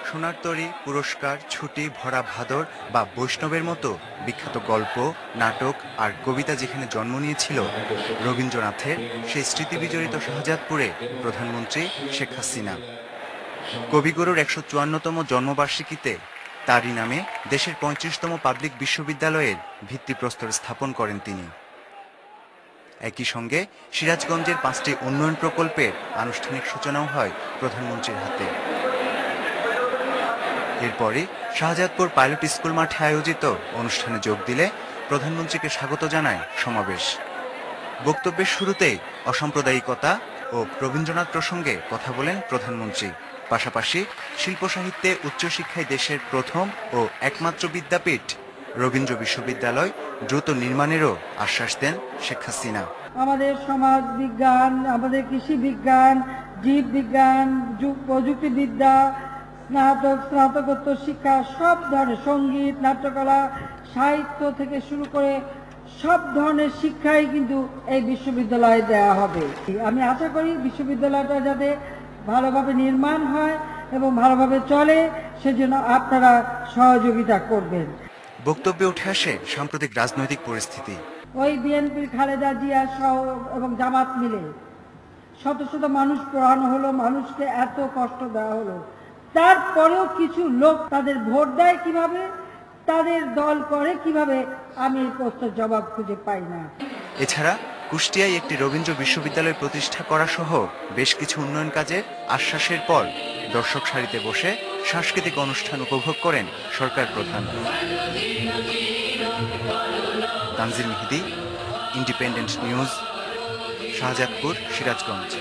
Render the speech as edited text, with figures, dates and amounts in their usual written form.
সোনার তরী, পুরস্কার, ছুটি, ভরা ভাদর বা বৈষ্ণবের মতো বিখ্যাত গল্প, নাটক আর কবিতা যেখানে জন্ম নিয়েছিল রবীন্দ্রনাথের, সেই স্মৃতিবিজড়িত শাহজাদপুরে প্রধানমন্ত্রী শেখ হাসিনা। কবিগুরুর ১৫৪তম জন্মবার্ষিকীতে তারই নামে দেশের ৩৫তম পাবলিক বিশ্ববিদ্যালয়ের ভিত্তিপ্রস্তর স্থাপন করেন তিনি। একই সঙ্গে সিরাজগঞ্জের ৫টি উন্নয়ন প্রকল্পের আনুষ্ঠানিক সূচনাও হয় প্রধানমন্ত্রীর হাতে। এরপরে শাহজাদপুর পাইলট স্কুল মাঠে আয়োজিত অনুষ্ঠানে যোগ দিলে প্রধানমন্ত্রীকে স্বাগত জানায় সমাবেশ। বক্তব্যের শুরুতেই অসাম্প্রদায়িকতা ও রবীন্দ্রনাথ প্রসঙ্গে কথা বলেন প্রধানমন্ত্রী। পাশাপাশি শিল্প সাহিত্যে উচ্চশিক্ষায় দেশের প্রথম ও একমাত্র বিদ্যাপীঠ রবীন্দ্র বিশ্ববিদ্যালয় দ্রুত নির্মাণেরও আশ্বাস দেন শেখ হাসিনা। আমাদের সমাজ বিজ্ঞান, আমাদের কৃষি বিজ্ঞান, জীব বিজ্ঞান, প্রযুক্তিবিদ্যা, স্নাতকোত্তর শিক্ষা, সব ধরনের সঙ্গীত, নাট্যকলা, সাহিত্য থেকে শুরু করে সব ধরনের শিক্ষাই কিন্তু এই বিশ্ববিদ্যালয়ে দেওয়া হবে। আমি আশা করি বিশ্ববিদ্যালয়টা যাতে ভালোভাবে নির্মাণ হয় এবং ভালোভাবে চলে, সেজন্য আপনারা সহযোগিতা করবেন। বক্তব্যে উঠে আসে সাম্প্রতিক রাজনৈতিক পরিস্থিতি। ওই বিএনপির খালেদা জিয়া সহ এবং জামাত মিলে শত শত মানুষ পোড়ানো হলো, মানুষকে এত কষ্ট দেওয়া হলো, তারপরেও কিছু লোক তাদের ভোট দেয় কিভাবে, তাদের দল করে কিভাবে, আমি এই প্রশ্নের জবাব খুঁজে পাই না। এছাড়া কুষ্টিয়ায় একটি রবীন্দ্র বিশ্ববিদ্যালয় প্রতিষ্ঠা করা সহ বেশ কিছু উন্নয়ন কাজের আশ্বাসের পর দর্শক সারিতে বসে সাংস্কৃতিক অনুষ্ঠান উপভোগ করেন সরকার প্রধান। তানজিল মেহেদি, ইন্ডিপেন্ডেন্ট নিউজ, শাহজাদপুর, সিরাজগঞ্জ।